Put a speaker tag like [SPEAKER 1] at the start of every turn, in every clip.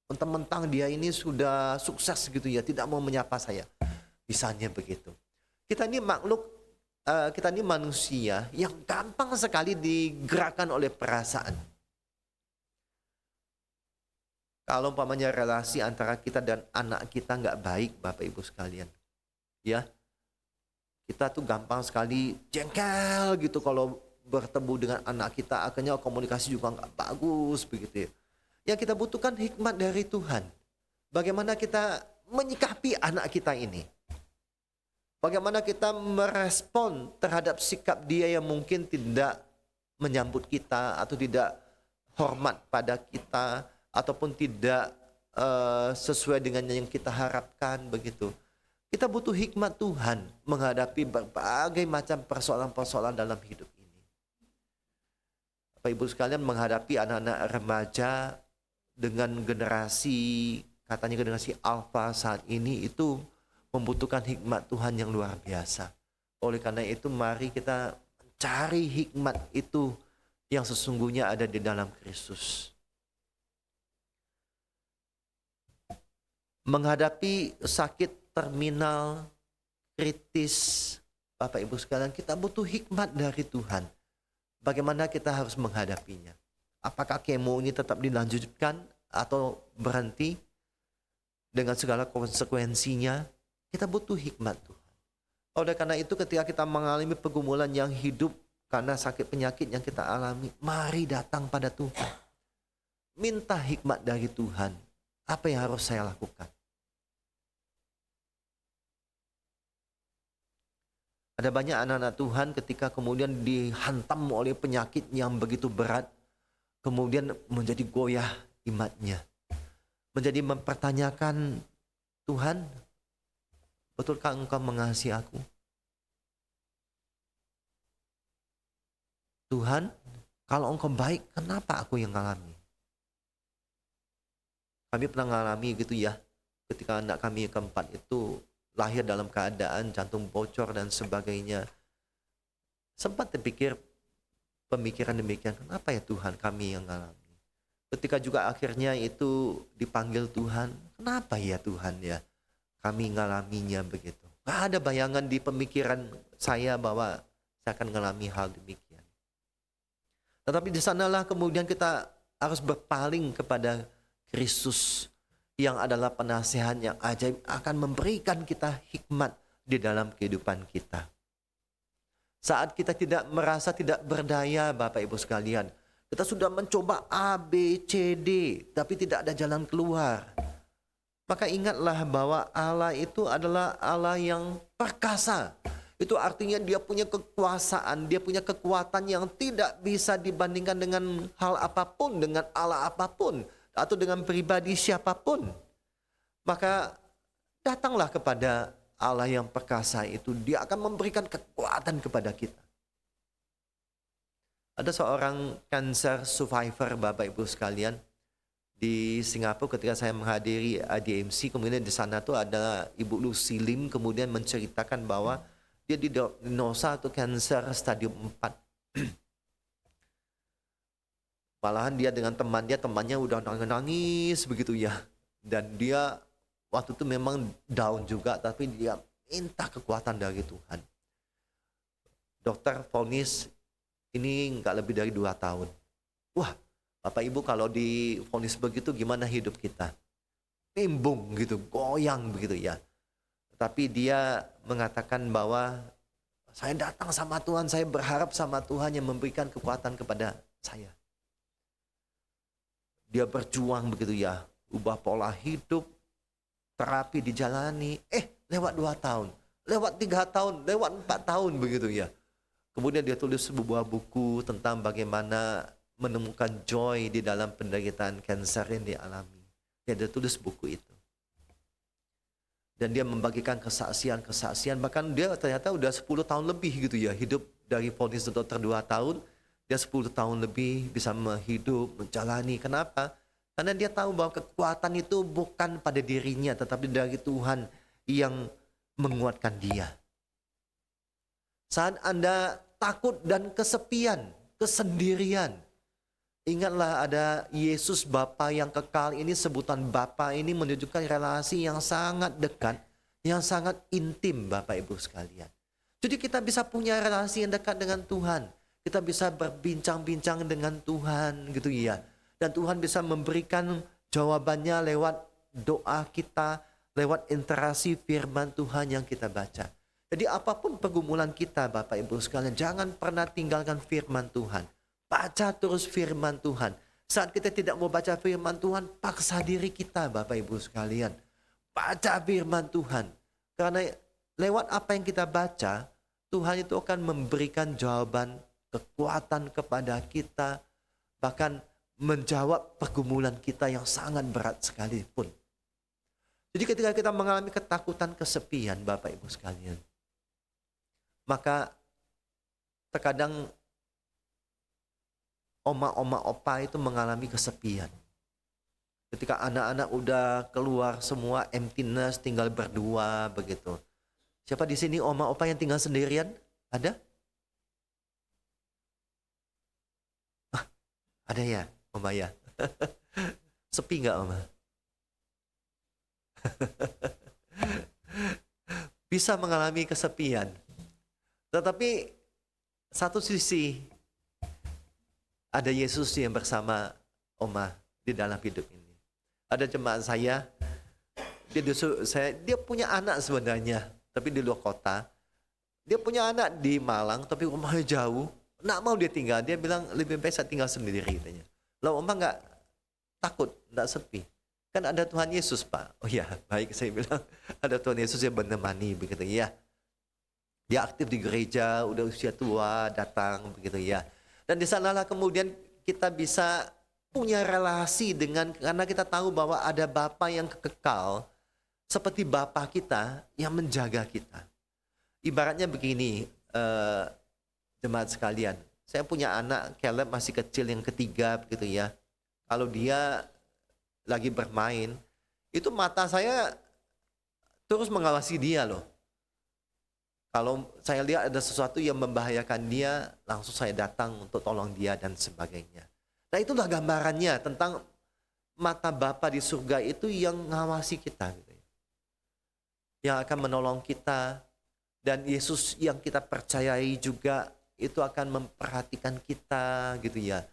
[SPEAKER 1] Mentang-mentang dia ini sudah sukses gitu ya, tidak mau menyapa saya. Misalnya begitu. Kita ini kita ini manusia yang gampang sekali digerakkan oleh perasaan. Kalau umpamanya relasi antara kita dan anak kita nggak baik, Bapak Ibu sekalian, ya kita tuh gampang sekali jengkel gitu kalau bertemu dengan anak kita, akhirnya komunikasi juga nggak bagus begitu ya. Yang kita butuhkan hikmat dari Tuhan. Bagaimana kita menyikapi anak kita ini? Bagaimana kita merespon terhadap sikap dia yang mungkin tidak menyambut kita atau tidak hormat pada kita ataupun tidak sesuai dengan yang kita harapkan begitu. Kita butuh hikmat Tuhan menghadapi berbagai macam persoalan-persoalan dalam hidup ini. Bapak Ibu sekalian, menghadapi anak-anak remaja dengan generasi, katanya generasi alfa saat ini itu membutuhkan hikmat Tuhan yang luar biasa. Oleh karena itu mari kita mencari hikmat itu yang sesungguhnya ada di dalam Kristus. Menghadapi sakit terminal, kritis, Bapak Ibu sekalian, kita butuh hikmat dari Tuhan. Bagaimana kita harus menghadapinya? Apakah kemo ini tetap dilanjutkan atau berhenti dengan segala konsekuensinya? Kita butuh hikmat Tuhan. Oleh karena itu ketika kita mengalami pergumulan yang hidup karena sakit penyakit yang kita alami, mari datang pada Tuhan. Minta hikmat dari Tuhan. Apa yang harus saya lakukan? Ada banyak anak-anak Tuhan ketika kemudian dihantam oleh penyakit yang begitu berat, kemudian menjadi goyah imannya. Menjadi mempertanyakan, Tuhan, betulkah Engkau mengasihi aku? Tuhan, kalau Engkau baik, kenapa aku yang ngalami? Kami pernah ngalami gitu ya, ketika anak kami yang keempat itu lahir dalam keadaan jantung bocor dan sebagainya. Sempat terpikir pemikiran demikian, kenapa ya Tuhan kami yang ngalami? Ketika juga akhirnya itu dipanggil Tuhan, kenapa ya Tuhan ya kami ngalaminya begitu? Gak ada bayangan di pemikiran saya bahwa saya akan ngalami hal demikian. Tetapi di sanalah kemudian kita harus berpaling kepada Kristus yang adalah penasehat yang ajaib, akan memberikan kita hikmat di dalam kehidupan kita. Saat kita tidak merasa tidak berdaya, Bapak Ibu sekalian, kita sudah mencoba A, B, C, D, tapi tidak ada jalan keluar. Maka ingatlah bahwa Allah itu adalah Allah yang perkasa. Itu artinya dia punya kekuasaan, dia punya kekuatan yang tidak bisa dibandingkan dengan hal apapun, dengan Allah apapun, atau dengan pribadi siapapun. Maka datanglah kepada Allah yang perkasa itu, dia akan memberikan kekuatan kepada kita. Ada seorang cancer survivor, Bapak Ibu sekalian, di Singapura ketika saya menghadiri ADMC, kemudian di sana tuh ada Ibu Lucy Lim kemudian menceritakan bahwa dia didiagnosa atau cancer stadium 4. Malahan dia dengan temannya udah nangis begitu ya. Dan dia waktu itu memang down juga, tapi dia minta kekuatan dari Tuhan. Dokter vonis ini nggak lebih dari 2 tahun. Wah, Bapak Ibu kalau divonis begitu gimana hidup kita? Nimbung gitu, goyang begitu ya. Tapi dia mengatakan bahwa saya datang sama Tuhan, saya berharap sama Tuhan yang memberikan kekuatan kepada saya. Dia berjuang begitu ya, ubah pola hidup, terapi dijalani, lewat 2 tahun, lewat 3 tahun, lewat 4 tahun begitu ya. Kemudian dia tulis sebuah buku tentang bagaimana menemukan joy di dalam penderitaan kanker yang dialami. Dia tulis buku itu. Dan dia membagikan kesaksian-kesaksian, bahkan dia ternyata udah 10 tahun lebih gitu ya, hidup dari vonis dokter 2 tahun, dia 10 tahun lebih bisa menghidup, menjalani. Kenapa? Karena dia tahu bahwa kekuatan itu bukan pada dirinya, tetapi dari Tuhan yang menguatkan dia. Saat Anda takut dan kesepian, kesendirian, Ingatlah ada Yesus Bapa yang kekal ini, sebutan Bapa ini menunjukkan relasi yang sangat dekat, yang sangat intim Bapak Ibu sekalian. Jadi kita bisa punya relasi yang dekat dengan Tuhan. Kita bisa berbincang-bincang dengan Tuhan gitu ya. Dan Tuhan bisa memberikan jawabannya lewat doa kita, lewat interaksi firman Tuhan yang kita baca. Jadi apapun pergumulan kita Bapak Ibu sekalian, jangan pernah tinggalkan firman Tuhan. Baca terus firman Tuhan. Saat kita tidak mau baca firman Tuhan, paksa diri kita Bapak Ibu sekalian. Baca firman Tuhan. Karena lewat apa yang kita baca, Tuhan itu akan memberikan jawaban, kekuatan kepada kita. Bahkan menjawab pergumulan kita yang sangat berat sekalipun. Jadi ketika kita mengalami ketakutan, kesepian Bapak Ibu sekalian, maka terkadang oma opa itu mengalami kesepian. Ketika anak-anak udah keluar semua, emptiness, tinggal berdua begitu. Siapa di sini oma opa yang tinggal sendirian? Ada? Ada ya, Oma ya. Sepi nggak Oma? Bisa mengalami kesepian. Tetapi satu sisi ada Yesus yang bersama Oma di dalam hidup ini. Ada jemaat saya, dia punya anak sebenarnya, tapi di luar kota. Dia punya anak di Malang, tapi rumahnya jauh. Nggak mau dia tinggal, dia bilang lebih baik saya tinggal sendiri katanya. Lalu Oma nggak takut, nggak sepi. Kan ada Tuhan Yesus Pak. Oh ya, baik saya bilang ada Tuhan Yesus yang menemani begitu ya. Dia aktif di gereja, udah usia tua, datang begitu ya. Dan di sanalah kemudian kita bisa punya relasi dengan, karena kita tahu bahwa ada Bapa yang kekal seperti Bapa kita yang menjaga kita. Ibaratnya begini, jemaat sekalian, saya punya anak Caleb masih kecil yang ketiga begitu ya. Kalau dia lagi bermain, itu mata saya terus mengawasi dia loh. Kalau saya lihat ada sesuatu yang membahayakan dia, langsung saya datang untuk tolong dia dan sebagainya. Nah itulah gambarannya tentang mata Bapa di surga itu yang ngawasi kita. Gitu ya. Yang akan menolong kita. Dan Yesus yang kita percayai juga itu akan memperhatikan kita gitu ya.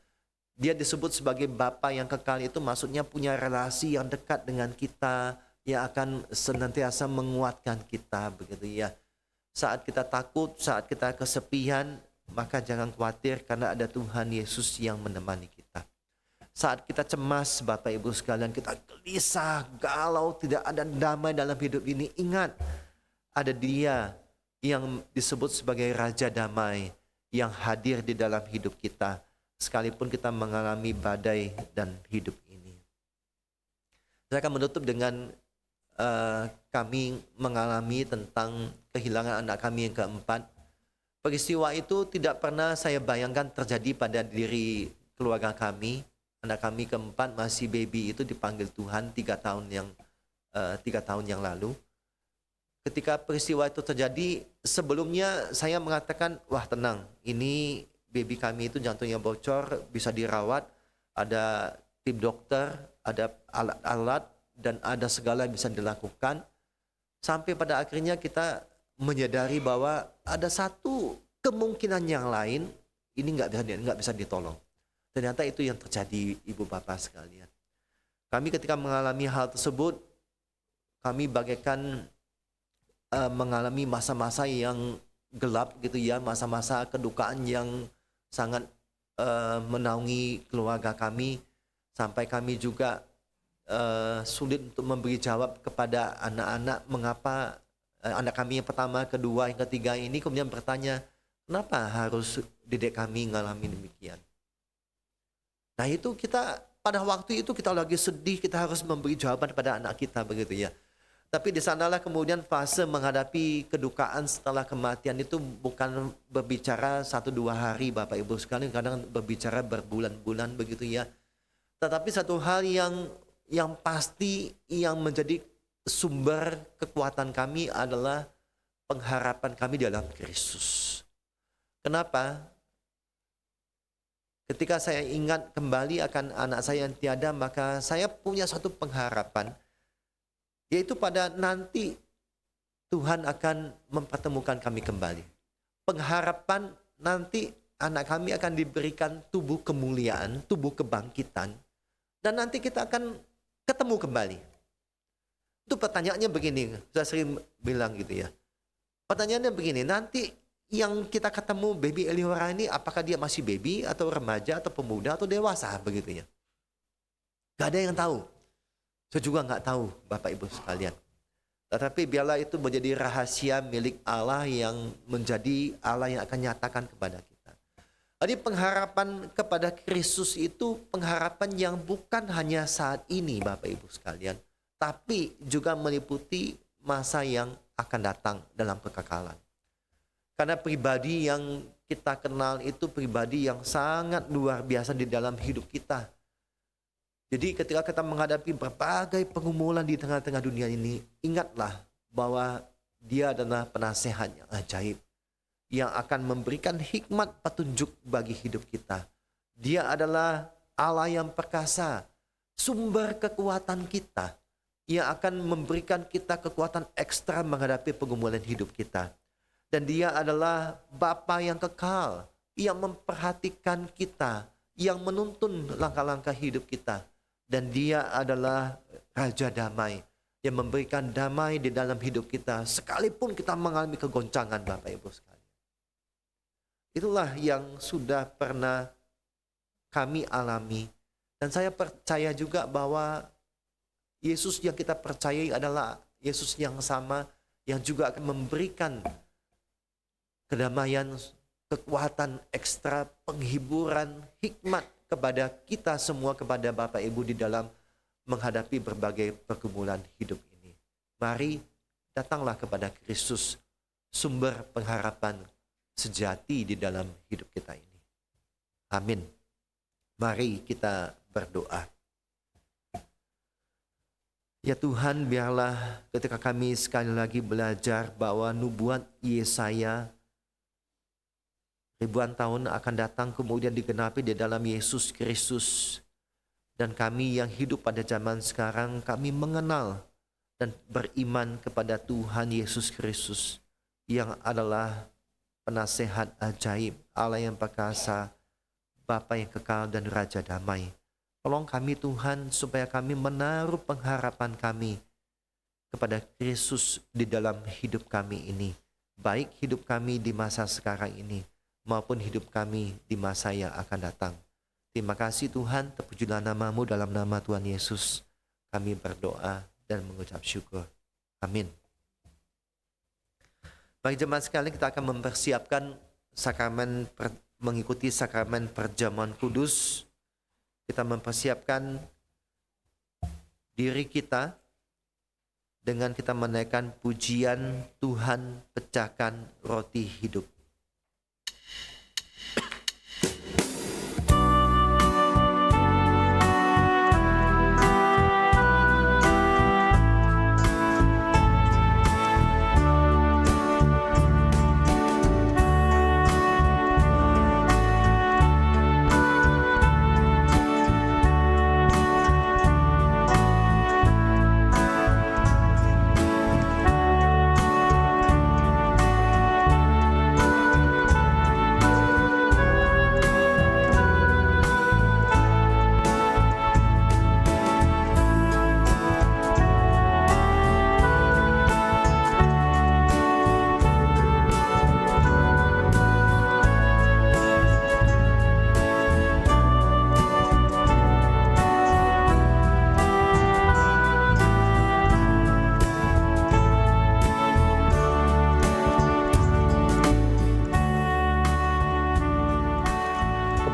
[SPEAKER 1] Dia disebut sebagai Bapa yang kekal, itu maksudnya punya relasi yang dekat dengan kita, yang akan senantiasa menguatkan kita begitu ya. Saat kita takut, saat kita kesepian, maka jangan khawatir karena ada Tuhan Yesus yang menemani kita. Saat kita cemas, Bapak Ibu sekalian, kita gelisah, galau, tidak ada damai dalam hidup ini, ingat ada Dia yang disebut sebagai Raja Damai yang hadir di dalam hidup kita sekalipun kita mengalami badai dan hidup ini. Saya akan menutup dengan kami mengalami tentang kehilangan anak kami yang keempat. Peristiwa itu tidak pernah saya bayangkan terjadi pada diri keluarga kami. Anak kami keempat masih baby itu dipanggil Tuhan 3 tahun yang lalu. Ketika peristiwa itu terjadi, sebelumnya saya mengatakan, wah tenang, ini baby kami itu jantungnya bocor, bisa dirawat, ada tim dokter, ada alat-alat, dan ada segala yang bisa dilakukan. Sampai pada akhirnya kita menyadari bahwa ada satu kemungkinan yang lain, ini nggak bisa ditolong. Ternyata itu yang terjadi Ibu Bapak sekalian. Kami ketika mengalami hal tersebut, kami bagaikan mengalami masa-masa yang gelap gitu ya, masa-masa kedukaan yang sangat menaungi keluarga kami, sampai kami juga sulit untuk memberi jawab kepada anak-anak mengapa anak kami yang pertama, kedua, yang ketiga ini kemudian bertanya, kenapa harus dedek kami mengalami demikian. Nah itu kita pada waktu itu kita lagi sedih, kita harus memberi jawaban kepada anak kita begitu ya. Tapi di sanalah kemudian fase menghadapi kedukaan setelah kematian itu bukan berbicara 1-2 hari Bapak Ibu sekalian, kadang berbicara berbulan-bulan begitu ya. Tetapi satu hal yang pasti yang menjadi sumber kekuatan kami adalah pengharapan kami dalam Kristus. Kenapa? Ketika saya ingat kembali akan anak saya yang tiada, maka saya punya satu pengharapan, yaitu pada nanti Tuhan akan mempertemukan kami kembali. Pengharapan nanti anak kami akan diberikan tubuh kemuliaan, tubuh kebangkitan, dan nanti kita akan ketemu kembali. Itu pertanyaannya begini, saya sering bilang gitu ya. Pertanyaannya begini, nanti yang kita ketemu baby Eliora ini, apakah dia masih baby atau remaja atau pemuda atau dewasa begitu ya? Gak ada yang tahu. Saya juga gak tahu Bapak Ibu sekalian. Tetapi biarlah itu menjadi rahasia milik Allah yang menjadi Allah yang akan nyatakan kepada kita. Jadi pengharapan kepada Kristus itu pengharapan yang bukan hanya saat ini Bapak Ibu sekalian, tapi juga meliputi masa yang akan datang dalam kekekalan. Karena pribadi yang kita kenal itu pribadi yang sangat luar biasa di dalam hidup kita. Jadi ketika kita menghadapi berbagai pergumulan di tengah-tengah dunia ini, ingatlah bahwa Dia adalah penasehat yang ajaib, yang akan memberikan hikmat petunjuk bagi hidup kita. Dia adalah Allah yang perkasa, sumber kekuatan kita, yang akan memberikan kita kekuatan ekstra menghadapi pergumulan hidup kita. Dan Dia adalah Bapa yang kekal, yang memperhatikan kita, yang menuntun langkah-langkah hidup kita. Dan Dia adalah Raja Damai, yang memberikan damai di dalam hidup kita, sekalipun kita mengalami kegoncangan Bapak Ibu sekalian. Itulah yang sudah pernah kami alami. Dan saya percaya juga bahwa Yesus yang kita percayai adalah Yesus yang sama, yang juga akan memberikan kedamaian, kekuatan ekstra, penghiburan, hikmat kepada kita semua, kepada Bapak Ibu di dalam menghadapi berbagai pergumulan hidup ini. Mari datanglah kepada Kristus, sumber pengharapan sejati di dalam hidup kita ini. Amin. Mari kita berdoa. Ya Tuhan, biarlah ketika kami sekali lagi belajar bahwa nubuat Yesaya ribuan tahun akan datang kemudian digenapi di dalam Yesus Kristus. Dan kami yang hidup pada zaman sekarang, kami mengenal dan beriman kepada Tuhan Yesus Kristus yang adalah penasehat ajaib, Allah yang perkasa, Bapa yang kekal dan Raja Damai. Tolong kami Tuhan supaya kami menaruh pengharapan kami kepada Kristus di dalam hidup kami ini. Baik hidup kami di masa sekarang ini maupun hidup kami di masa yang akan datang. Terima kasih Tuhan, terpujilah nama-Mu, dalam nama Tuhan Yesus kami berdoa dan mengucap syukur. Amin. Baik jemaat sekalian, kita akan mempersiapkan mengikuti sakramen perjamuan kudus. Kita mempersiapkan diri kita dengan kita menaikkan pujian Tuhan pecahkan roti hidup.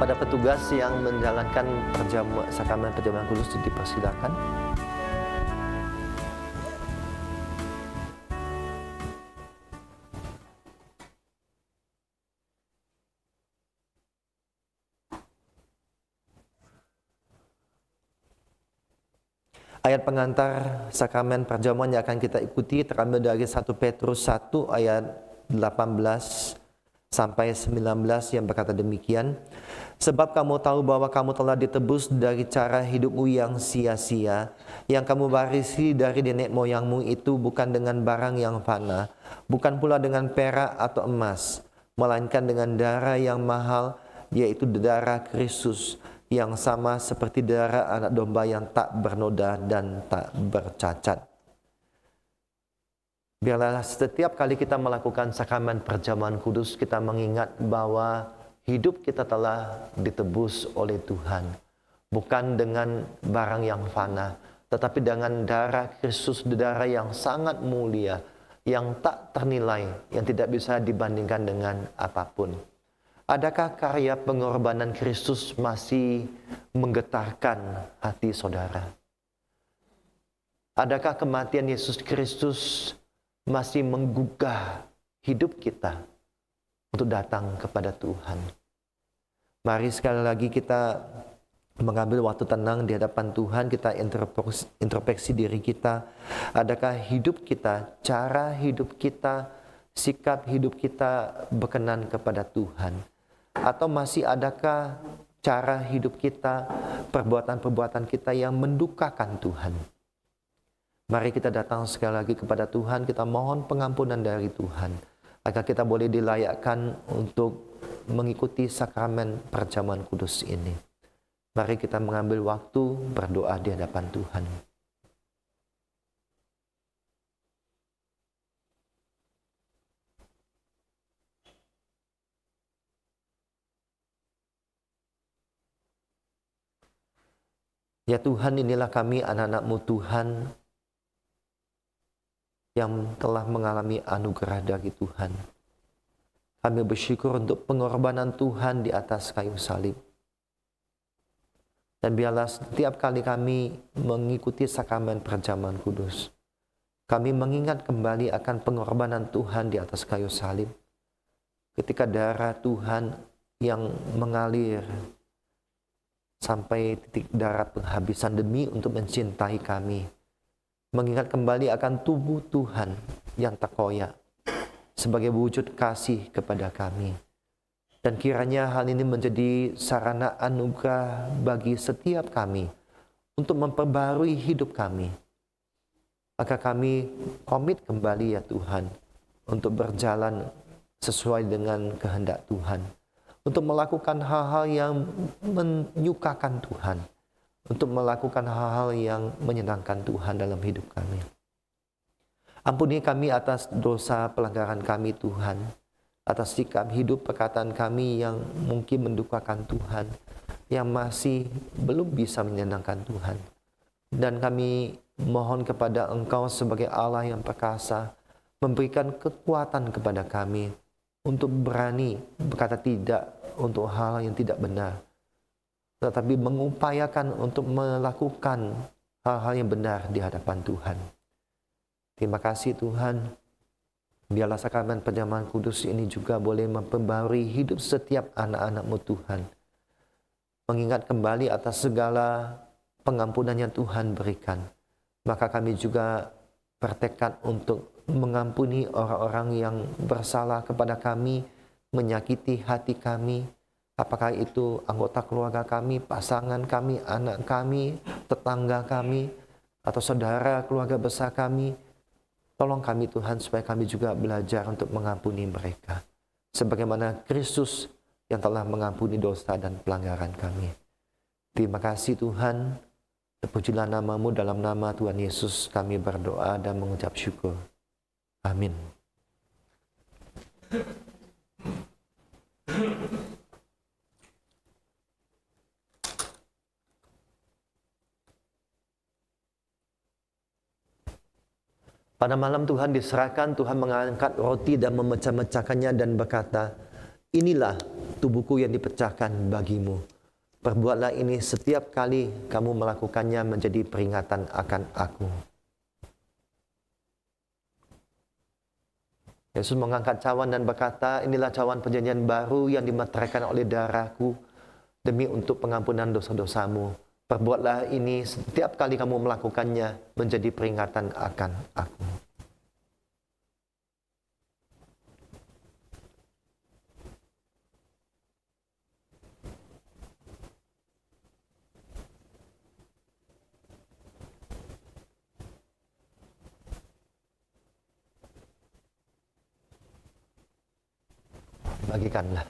[SPEAKER 1] Kepada petugas yang menjalankan sakramen perjamuan kudus dipersilakan. Ayat pengantar sakramen perjamuan yang akan kita ikuti terambil dari 1 Petrus 1 ayat 18 sampai 19 yang berkata demikian, sebab kamu tahu bahwa kamu telah ditebus dari cara hidupmu yang sia-sia, yang kamu warisi dari nenek moyangmu itu bukan dengan barang yang fana, bukan pula dengan perak atau emas, melainkan dengan darah yang mahal, yaitu darah Kristus, yang sama seperti darah anak domba yang tak bernoda dan tak bercacat. Biarlah setiap kali kita melakukan sakramen perjamuan kudus, kita mengingat bahwa hidup kita telah ditebus oleh Tuhan. Bukan dengan barang yang fana, tetapi dengan darah Kristus, darah yang sangat mulia, yang tak ternilai, yang tidak bisa dibandingkan dengan apapun. Adakah karya pengorbanan Kristus masih menggetarkan hati saudara? Adakah kematian Yesus Kristus masih menggugah hidup kita untuk datang kepada Tuhan? Mari sekali lagi kita mengambil waktu tenang di hadapan Tuhan, kita introspeksi diri kita. Adakah hidup kita, cara hidup kita, sikap hidup kita berkenan kepada Tuhan? Atau masih adakah cara hidup kita, perbuatan-perbuatan kita yang mendukakan Tuhan? Mari kita datang sekali lagi kepada Tuhan, kita mohon pengampunan dari Tuhan, agar kita boleh dilayakkan untuk mengikuti sakramen perjamuan kudus ini. Mari kita mengambil waktu berdoa di hadapan Tuhan. Ya Tuhan, inilah kami anak-anak-Mu Tuhan, yang telah mengalami anugerah dari Tuhan. Kami bersyukur untuk pengorbanan Tuhan di atas kayu salib. Dan biarlah setiap kali kami mengikuti sakramen perjamuan kudus, kami mengingat kembali akan pengorbanan Tuhan di atas kayu salib. Ketika darah Tuhan yang mengalir sampai titik darah penghabisan demi untuk mencintai kami. Mengingat kembali akan tubuh Tuhan yang tak koyak sebagai wujud kasih kepada kami. Dan kiranya hal ini menjadi sarana anugerah bagi setiap kami untuk memperbarui hidup kami. Agar kami komit kembali ya Tuhan untuk berjalan sesuai dengan kehendak Tuhan. Untuk melakukan hal-hal yang menyukakan Tuhan. Untuk melakukan hal-hal yang menyenangkan Tuhan dalam hidup kami. Ampuni kami atas dosa pelanggaran kami Tuhan, atas sikap hidup perkataan kami yang mungkin mendukakan Tuhan, yang masih belum bisa menyenangkan Tuhan. Dan kami mohon kepada Engkau sebagai Allah yang perkasa, memberikan kekuatan kepada kami untuk berani berkata tidak untuk hal yang tidak benar, tetapi mengupayakan untuk melakukan hal-hal yang benar di hadapan Tuhan. Terima kasih Tuhan. Biarlah sakramen perjamuan kudus ini juga boleh memperbarui hidup setiap anak-anak-Mu Tuhan. Mengingat kembali atas segala pengampunan yang Tuhan berikan. Maka kami juga bertekad untuk mengampuni orang-orang yang bersalah kepada kami, menyakiti hati kami, apakah itu anggota keluarga kami, pasangan kami, anak kami, tetangga kami, atau saudara keluarga besar kami. Tolong kami Tuhan supaya kami juga belajar untuk mengampuni mereka. Sebagaimana Kristus yang telah mengampuni dosa dan pelanggaran kami. Terima kasih Tuhan. Terpujilah nama-Mu, dalam nama Tuhan Yesus kami berdoa dan mengucap syukur. Amin. Pada malam Tuhan diserahkan, Tuhan mengangkat roti dan memecah-mecahkannya dan berkata, inilah tubuhku yang dipecahkan bagimu. Perbuatlah ini setiap kali kamu melakukannya menjadi peringatan akan aku. Yesus mengangkat cawan dan berkata, inilah cawan perjanjian baru yang dimeteraikan oleh darahku demi untuk pengampunan dosa-dosamu. Perbuatlah ini setiap kali kamu melakukannya menjadi peringatan akan aku. bagikanlah.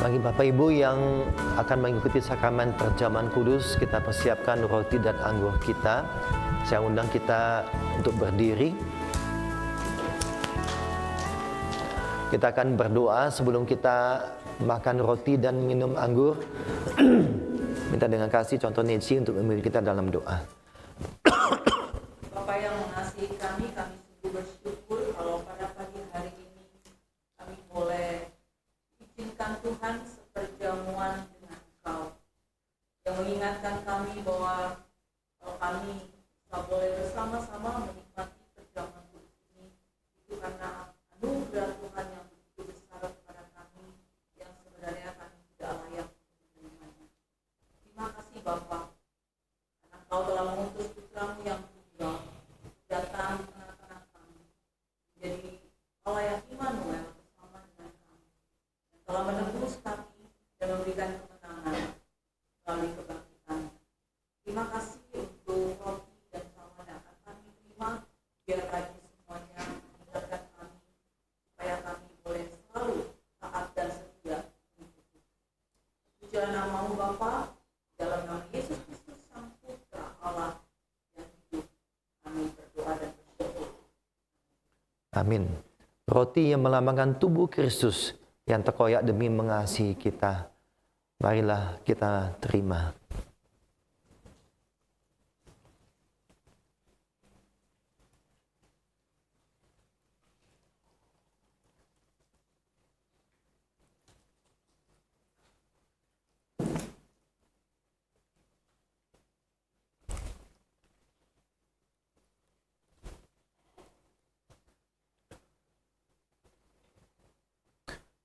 [SPEAKER 1] Bagi Bapak Ibu yang akan mengikuti sakramen perjamuan kudus, kita persiapkan roti dan anggur kita. Saya undang kita untuk berdiri. Kita akan berdoa sebelum kita makan roti dan minum anggur. Minta dengan kasih contoh Nancy untuk memimpin kita dalam doa.
[SPEAKER 2] Bapa yang mengasihi kami sungguh bersyukur kalau pada pagi hari ini kami boleh izinkan Tuhan seperjamuan dengan Engkau yang mengingatkan kami bahwa kalau kami bisa boleh bersama-sama menikmati perjamuan kudus ini itu karena anugerah Tuhan yang begitu besar kepada kami yang sebenarnya kami tidak layak untuk menerimanya. Terima kasih Bapa karena Engkau telah mengutus putramu yang tunggal datang di tengah-tengah kami menjadi Allah yang Immanuel bersama dengan kami yang telah menebus kami dan memberikan kemenangan melalui kebangkitan. Terima kasih untuk roti dan salma yang akan kami terima, biar tadi semuanya mengingatkan kami supaya kami boleh selalu taat dan setia mengikuti. Pujilah namamu Bapa, dalam nama Yesus Kristus Sang Putra Allah yang hidup, kami berdoa dan bersyukur.
[SPEAKER 1] Amin. Roti yang melambangkan tubuh Kristus yang terkoyak demi mengasihi kita. Marilah kita terima.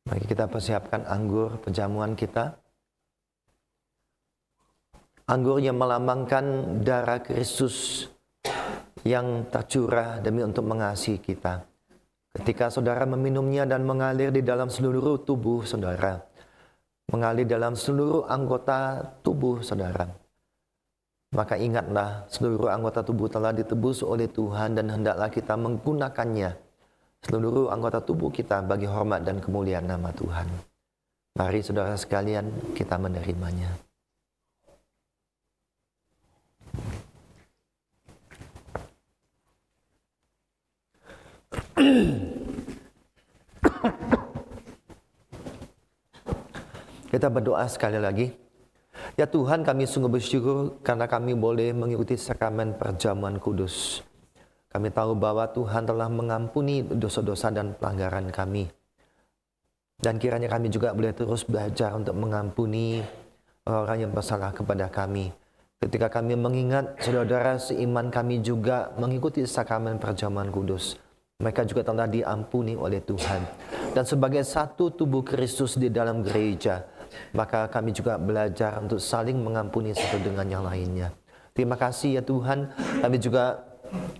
[SPEAKER 1] Mari kita persiapkan anggur perjamuan kita. Anggur yang melambangkan darah Kristus yang tercurah demi untuk mengasihi kita. Ketika saudara meminumnya dan mengalir di dalam seluruh tubuh saudara, mengalir dalam seluruh anggota tubuh saudara, maka ingatlah seluruh anggota tubuh telah ditebus oleh Tuhan dan hendaklah kita menggunakannya, seluruh anggota tubuh kita bagi hormat dan kemuliaan nama Tuhan. Mari saudara sekalian kita menerimanya. Kita berdoa sekali lagi. Ya Tuhan, kami sungguh bersyukur karena kami boleh mengikuti sakramen perjamuan kudus. Kami tahu bahwa Tuhan telah mengampuni dosa-dosa dan pelanggaran kami. Dan kiranya kami juga boleh terus belajar untuk mengampuni orang yang bersalah kepada kami. Ketika kami mengingat saudara seiman kami juga mengikuti sakramen perjamuan kudus, mereka juga telah diampuni oleh Tuhan. Dan sebagai satu tubuh Kristus di dalam gereja, maka kami juga belajar untuk saling mengampuni satu dengan yang lainnya. Terima kasih ya Tuhan, kami juga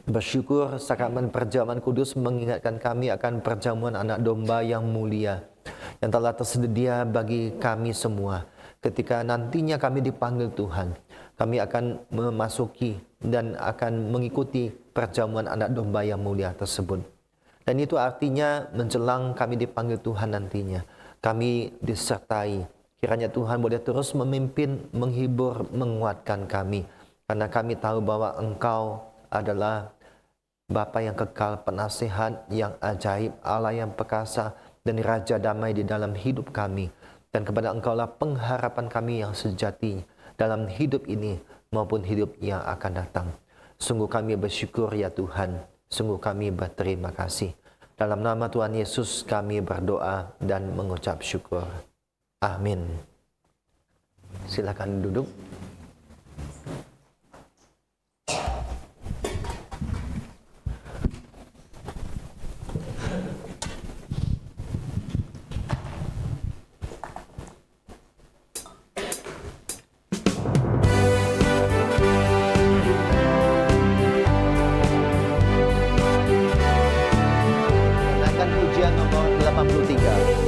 [SPEAKER 1] bersyukur sakramen perjamuan kudus mengingatkan kami akan perjamuan anak domba yang mulia yang telah tersedia bagi kami semua. Ketika nantinya kami dipanggil Tuhan, kami akan memasuki dan akan mengikuti perjamuan anak domba yang mulia tersebut. Dan itu artinya menjelang kami dipanggil Tuhan nantinya, kami disertai Kiranya Tuhan boleh terus memimpin, menghibur, menguatkan kami. Karena kami tahu bahwa Engkau adalah Bapa yang kekal, penasihat yang ajaib, Allah yang perkasa, dan Raja damai di dalam hidup kami. Dan kepada Engkaulah pengharapan kami yang sejati dalam hidup ini maupun hidup yang akan datang. Sungguh kami bersyukur ya Tuhan, sungguh kami berterima kasih. Dalam nama Tuhan Yesus kami berdoa dan mengucap syukur. Amin. Silakan duduk. Kenakan pujian nomor 83.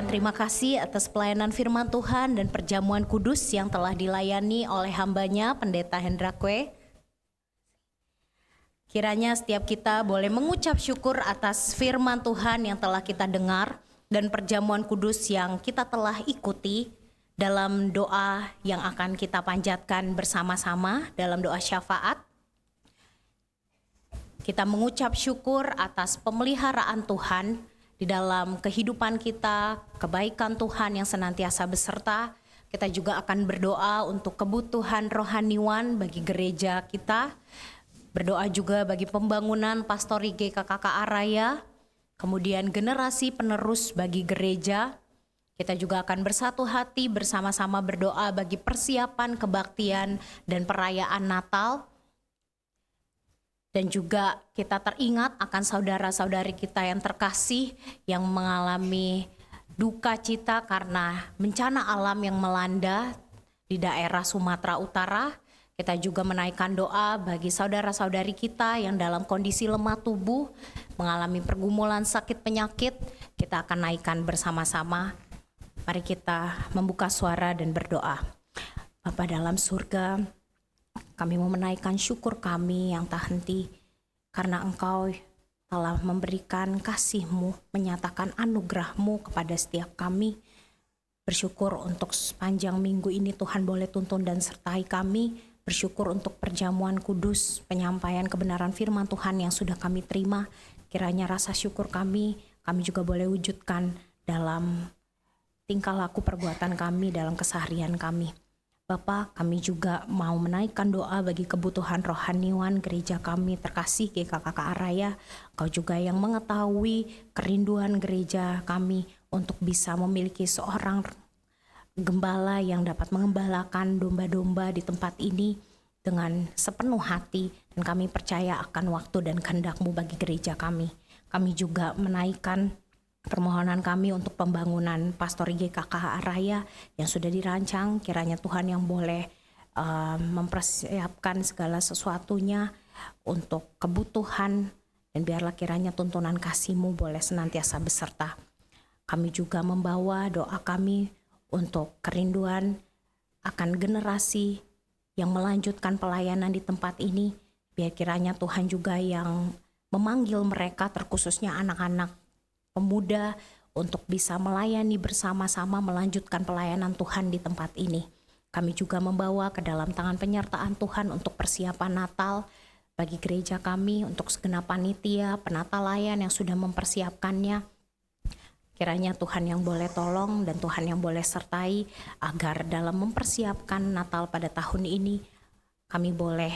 [SPEAKER 3] Terima kasih atas pelayanan firman Tuhan dan perjamuan kudus yang telah dilayani oleh hambanya Pendeta Hendra Kwe. Kiranya setiap kita boleh mengucap syukur atas firman Tuhan yang telah kita dengar dan perjamuan kudus yang kita telah ikuti dalam doa yang akan kita panjatkan bersama-sama dalam doa syafaat. Kita mengucap syukur atas pemeliharaan Tuhan di dalam kehidupan kita, kebaikan Tuhan yang senantiasa beserta. Kita juga akan berdoa untuk kebutuhan rohaniwan bagi gereja kita. Berdoa juga bagi pembangunan Pastori GKKK Araya, kemudian generasi penerus bagi gereja. Kita juga akan bersatu hati bersama-sama berdoa bagi persiapan kebaktian dan perayaan Natal. Dan juga kita teringat akan saudara-saudari kita yang terkasih yang mengalami duka cita karena bencana alam yang melanda di daerah Sumatera Utara. Kita juga menaikkan doa bagi saudara-saudari kita yang dalam kondisi lemah tubuh, mengalami pergumulan sakit penyakit. Kita akan naikkan bersama-sama. Mari kita membuka suara dan berdoa. Bapa dalam surga, kami mau menaikkan syukur kami yang tak henti karena Engkau telah memberikan kasih-Mu, menyatakan anugerah-Mu kepada setiap kami. Bersyukur untuk sepanjang minggu ini Tuhan boleh tuntun dan sertai kami. Bersyukur untuk perjamuan kudus, penyampaian kebenaran firman Tuhan yang sudah kami terima. Kiranya rasa syukur kami juga boleh wujudkan dalam tingkah laku perbuatan kami, dalam keseharian kami. Bapak, kami juga mau menaikkan doa bagi kebutuhan rohaniwan gereja kami terkasih GKKK Araya. Engkau juga yang mengetahui kerinduan gereja kami untuk bisa memiliki seorang gembala yang dapat mengembalakan domba-domba di tempat ini. dengan sepenuh hati, dan kami percaya akan waktu dan kehendak-Mu bagi gereja kami. Kami juga menaikkan permohonan kami untuk pembangunan Pastori GKK Raya yang sudah dirancang. Kiranya Tuhan yang boleh mempersiapkan segala sesuatunya untuk kebutuhan, dan biarlah kiranya tuntunan kasih-Mu boleh senantiasa beserta. Kami juga membawa doa kami untuk kerinduan akan generasi yang melanjutkan pelayanan di tempat ini. Biar kiranya Tuhan juga yang memanggil mereka, terkhususnya anak-anak pemuda, untuk bisa melayani bersama-sama melanjutkan pelayanan Tuhan di tempat ini. Kami juga membawa ke dalam tangan penyertaan Tuhan untuk persiapan Natal bagi gereja kami, untuk segenap panitia, penata layan yang sudah mempersiapkannya. Kiranya Tuhan yang boleh tolong dan Tuhan yang boleh sertai agar dalam mempersiapkan Natal pada tahun ini kami boleh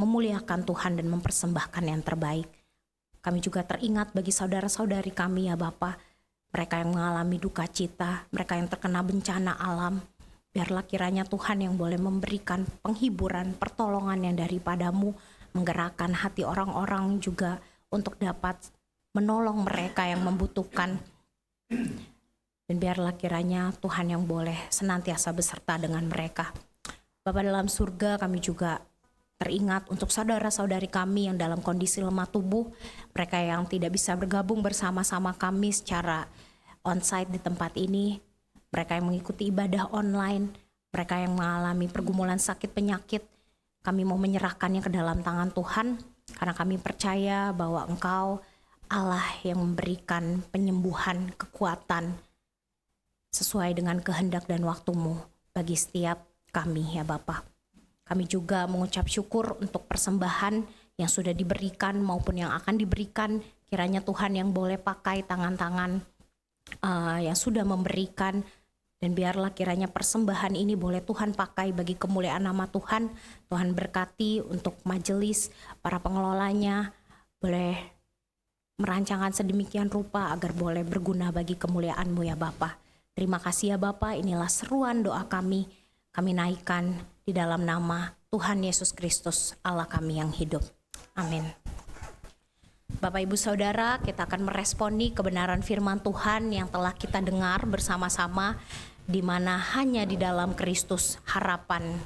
[SPEAKER 3] memuliakan Tuhan dan mempersembahkan yang terbaik. Kami juga teringat bagi saudara-saudari kami ya Bapa, mereka yang mengalami duka cita, mereka yang terkena bencana alam. Biarlah kiranya Tuhan yang boleh memberikan penghiburan, pertolongan yang daripada-Mu, menggerakkan hati orang-orang juga untuk dapat menolong mereka yang membutuhkan. Dan biarlah kiranya Tuhan yang boleh senantiasa beserta dengan mereka. Bapa dalam surga, kami juga teringat untuk saudara-saudari kami yang dalam kondisi lemah tubuh, mereka yang tidak bisa bergabung bersama-sama kami secara onsite di tempat ini, mereka yang mengikuti ibadah online, mereka yang mengalami pergumulan sakit penyakit. Kami mau menyerahkannya ke dalam tangan Tuhan, karena kami percaya bahwa Engkau Allah yang memberikan penyembuhan, kekuatan sesuai dengan kehendak dan waktu-Mu bagi setiap kami ya Bapa. Kami juga mengucap syukur untuk persembahan yang sudah diberikan maupun yang akan diberikan. Kiranya Tuhan yang boleh pakai tangan-tangan yang sudah memberikan, dan biarlah kiranya persembahan ini boleh Tuhan pakai bagi kemuliaan nama Tuhan. Tuhan berkati untuk majelis, para pengelolanya boleh merancangkan sedemikian rupa agar boleh berguna bagi kemuliaan-Mu ya Bapa. Terima kasih ya Bapa, inilah seruan doa kami naikkan di dalam nama Tuhan Yesus Kristus, Allah kami yang hidup. Amin. Bapak Ibu Saudara, kita akan meresponi kebenaran firman Tuhan yang telah kita dengar bersama-sama, di mana hanya di dalam Kristus harapan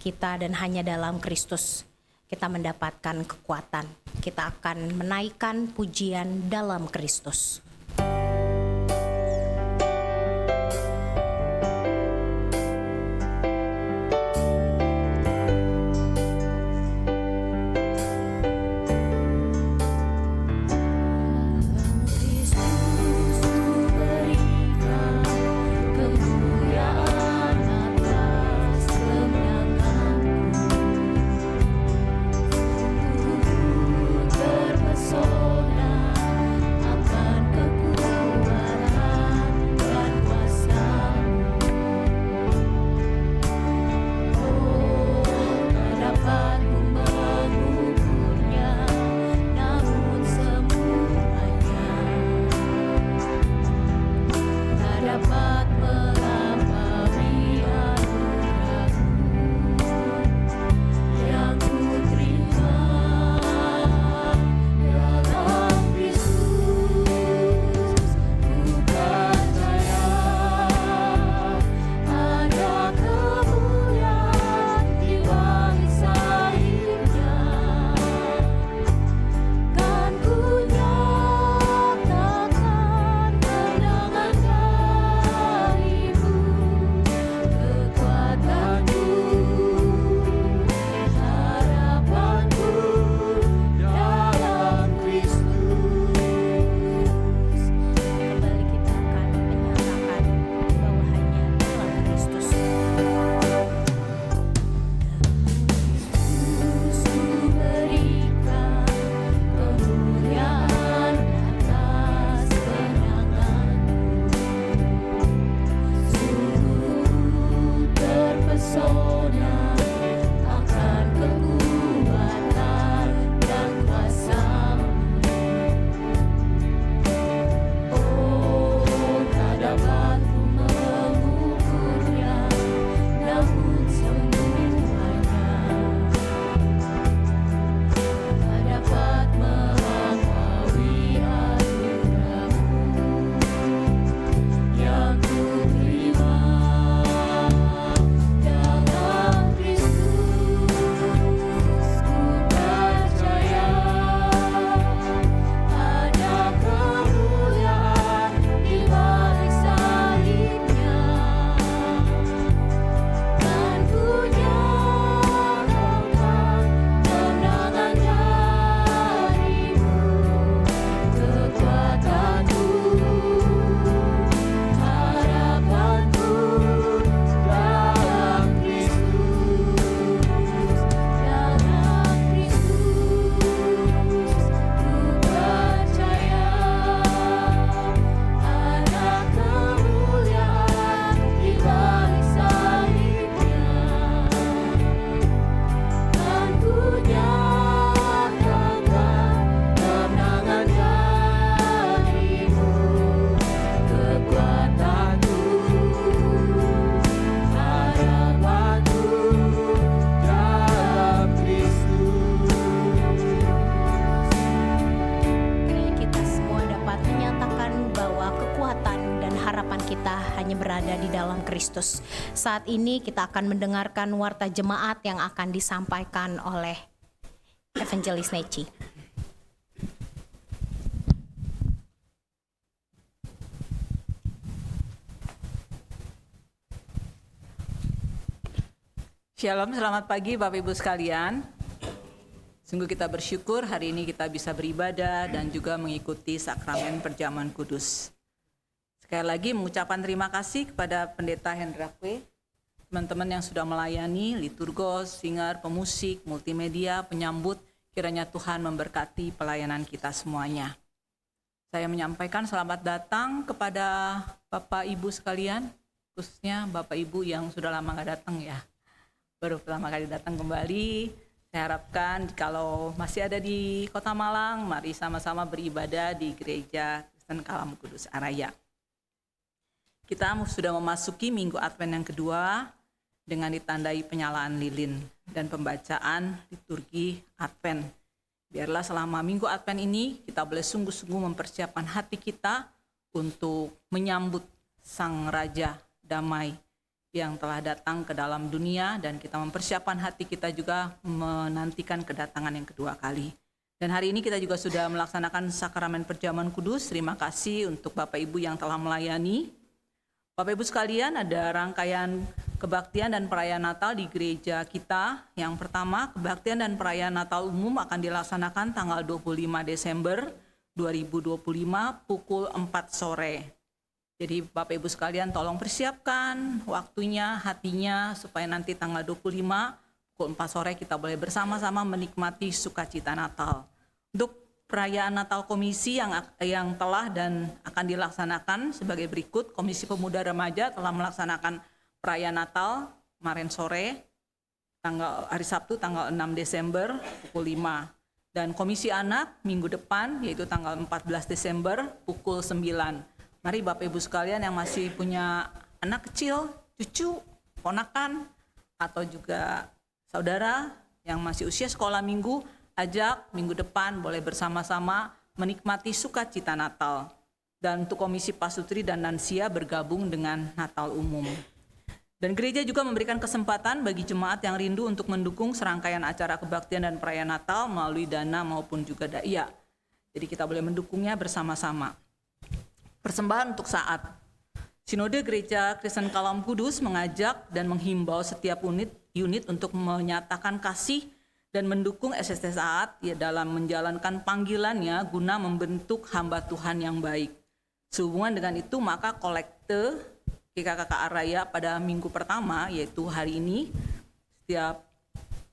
[SPEAKER 3] kita, dan hanya dalam Kristus kita mendapatkan kekuatan. Kita akan menaikkan pujian dalam Kristus.
[SPEAKER 4] Terpesona akan
[SPEAKER 3] Kristus. Saat ini kita akan mendengarkan warta jemaat yang akan disampaikan oleh Evangelis Neci.
[SPEAKER 4] Shalom, selamat pagi Bapak Ibu sekalian. Sungguh kita bersyukur hari ini kita bisa beribadah dan juga mengikuti sakramen perjamuan kudus. Sekali lagi mengucapkan terima kasih kepada Pendeta Hendra Kwe, teman-teman yang sudah melayani, liturgos, singer, pemusik, multimedia, penyambut. Kiranya Tuhan memberkati pelayanan kita semuanya. Saya menyampaikan selamat datang kepada Bapak Ibu sekalian, khususnya Bapak Ibu yang sudah lama gak datang ya. Baru pertama kali datang kembali. Saya harapkan kalau masih ada di Kota Malang, mari sama-sama beribadah di Gereja Kristen Kalam Kudus Araya. Kita sudah memasuki Minggu Advent yang kedua dengan ditandai penyalaan lilin dan pembacaan liturgi Advent. Biarlah selama Minggu Advent ini kita boleh sungguh-sungguh mempersiapkan hati kita untuk menyambut Sang Raja Damai yang telah datang ke dalam dunia, dan kita mempersiapkan hati kita juga menantikan kedatangan yang kedua kali. Dan hari ini kita juga sudah melaksanakan sakramen perjamuan kudus. Terima kasih untuk Bapak Ibu yang telah melayani. Bapak Ibu sekalian, ada rangkaian kebaktian dan perayaan Natal di gereja kita. Yang pertama, kebaktian dan perayaan Natal umum akan dilaksanakan tanggal 25 Desember 2025 pukul 4 sore. Jadi Bapak Ibu sekalian tolong persiapkan waktunya, hatinya, supaya nanti tanggal 25 pukul 4 sore kita boleh bersama-sama menikmati sukacita Natal. Untuk perayaan Natal komisi yang telah dan akan dilaksanakan sebagai berikut. Komisi Pemuda Remaja telah melaksanakan perayaan Natal kemarin sore, hari Sabtu tanggal 6 Desember pukul 5. Dan Komisi Anak minggu depan yaitu tanggal 14 Desember pukul 9. Mari Bapak Ibu sekalian yang masih punya anak kecil, cucu, ponakan, atau juga saudara yang masih usia sekolah minggu, ajak minggu depan boleh bersama-sama menikmati sukacita Natal. Dan untuk Komisi Pasutri dan Lansia bergabung dengan Natal umum. Dan gereja juga memberikan kesempatan bagi jemaat yang rindu untuk mendukung serangkaian acara kebaktian dan perayaan Natal melalui dana maupun juga daya. Jadi kita boleh mendukungnya bersama-sama. Persembahan untuk saat. Sinode Gereja Kristen Kalam Kudus mengajak dan menghimbau setiap unit untuk menyatakan kasih dan mendukung SST Saat ya dalam menjalankan panggilannya guna membentuk hamba Tuhan yang baik. Sehubungan dengan itu maka kolekte GKKK Araya pada minggu pertama yaitu hari ini setiap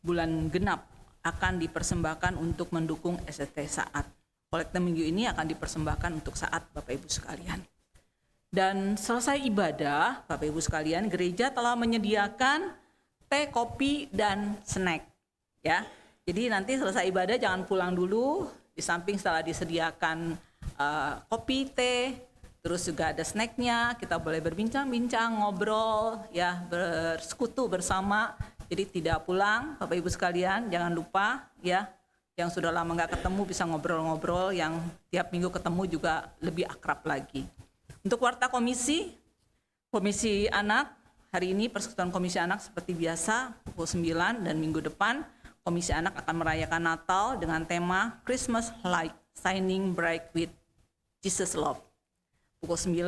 [SPEAKER 4] bulan genap akan dipersembahkan untuk mendukung SST Saat. Kolekte minggu ini akan dipersembahkan untuk saat Bapak Ibu sekalian. Dan selesai ibadah, Bapak Ibu sekalian, gereja telah menyediakan teh, kopi, dan snack. Ya, jadi nanti selesai ibadah jangan pulang dulu. Di samping setelah disediakan kopi, teh, terus juga ada snacknya. Kita boleh berbincang-bincang, ngobrol, ya, bersekutu bersama. Jadi tidak pulang, Bapak Ibu sekalian, jangan lupa, ya. Yang sudah lama nggak ketemu bisa ngobrol-ngobrol, yang tiap minggu ketemu juga lebih akrab lagi. Untuk warta komisi anak, hari ini Persekutuan Komisi Anak seperti biasa pukul 9 dan minggu depan Komisi Anak akan merayakan Natal dengan tema Christmas Light, Shining Bright with Jesus Love. Pukul 9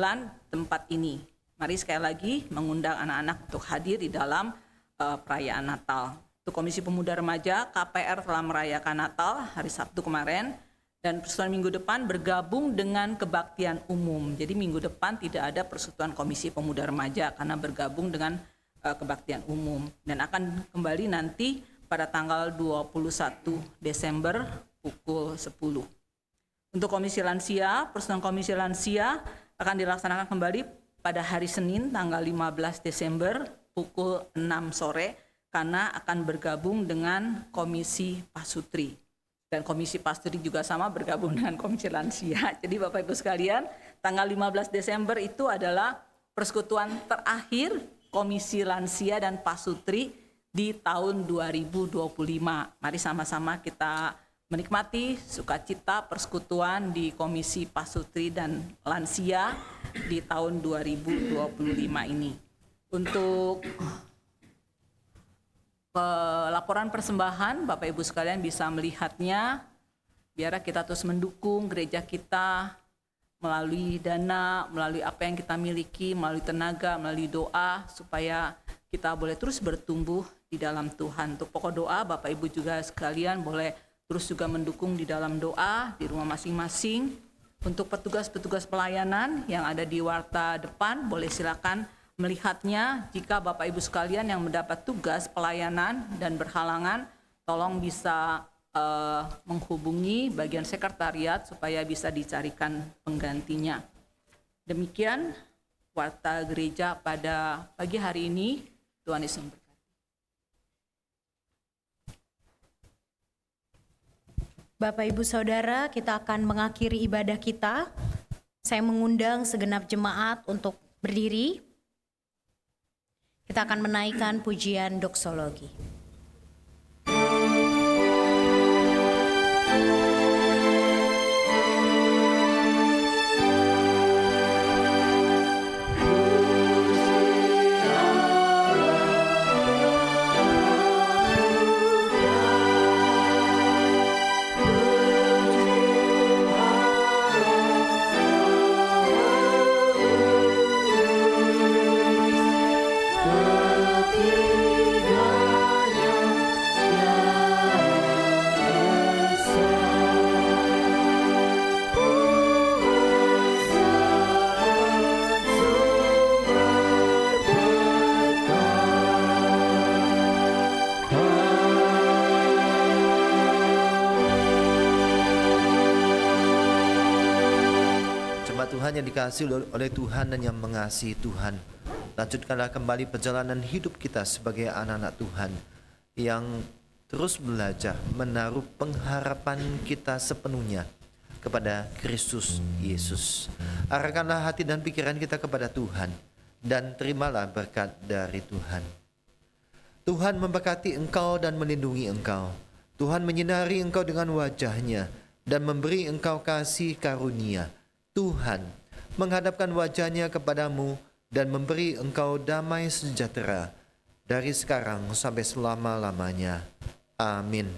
[SPEAKER 4] tempat ini. Mari sekali lagi mengundang anak-anak untuk hadir di dalam perayaan Natal. Untuk Komisi Pemuda Remaja, KPR telah merayakan Natal hari Sabtu kemarin, dan persekutuan minggu depan bergabung dengan kebaktian umum. Jadi minggu depan tidak ada persekutuan Komisi Pemuda Remaja karena bergabung dengan kebaktian umum. Dan akan kembali nanti pada tanggal 21 Desember pukul 10. Untuk Komisi Lansia, persekutuan Komisi Lansia akan dilaksanakan kembali pada hari Senin tanggal 15 Desember pukul 6 sore, karena akan bergabung dengan Komisi Pasutri. Dan Komisi Pasutri juga sama bergabung dengan Komisi Lansia. Jadi Bapak Ibu sekalian, tanggal 15 Desember itu adalah persekutuan terakhir Komisi Lansia dan Pasutri di tahun 2025. Mari sama-sama kita menikmati sukacita persekutuan di Komisi Pasutri dan Lansia di tahun 2025 ini. Untuk laporan persembahan, Bapak Ibu sekalian bisa melihatnya. Biar kita terus mendukung gereja kita melalui dana, melalui apa yang kita miliki, melalui tenaga, melalui doa, supaya kita boleh terus bertumbuh di dalam Tuhan. Untuk pokok doa, Bapak Ibu juga sekalian boleh terus juga mendukung di dalam doa di rumah masing-masing. Untuk petugas-petugas pelayanan yang ada di warta depan, boleh silakan melihatnya. Jika Bapak Ibu sekalian yang mendapat tugas pelayanan dan berhalangan, tolong bisa menghubungi bagian sekretariat supaya bisa dicarikan penggantinya. Demikian warta gereja pada pagi hari ini. Tuhan Yesus memberkati.
[SPEAKER 3] Bapak Ibu Saudara, kita akan mengakhiri ibadah kita. Saya mengundang segenap jemaat untuk berdiri. Kita akan menaikkan pujian doksologi.
[SPEAKER 1] Tuhan yang dikasihi oleh Tuhan dan yang mengasihi Tuhan, lanjutkanlah kembali perjalanan hidup kita sebagai anak-anak Tuhan yang terus belajar menaruh pengharapan kita sepenuhnya kepada Kristus Yesus. Arahkanlah hati dan pikiran kita kepada Tuhan dan terimalah berkat dari Tuhan. Tuhan memberkati engkau dan melindungi engkau. Tuhan menyinari engkau dengan wajah-Nya dan memberi engkau kasih karunia. Tuhan menghadapkan wajah-Nya kepadamu dan memberi engkau damai sejahtera dari sekarang sampai selama-lamanya. Amin.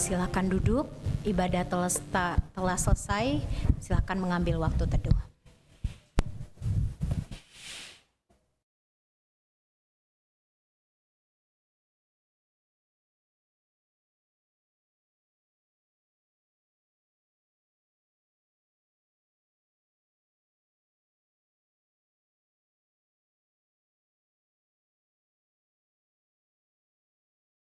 [SPEAKER 3] Silakan duduk, ibadah telah selesai, silakan mengambil waktu teduh.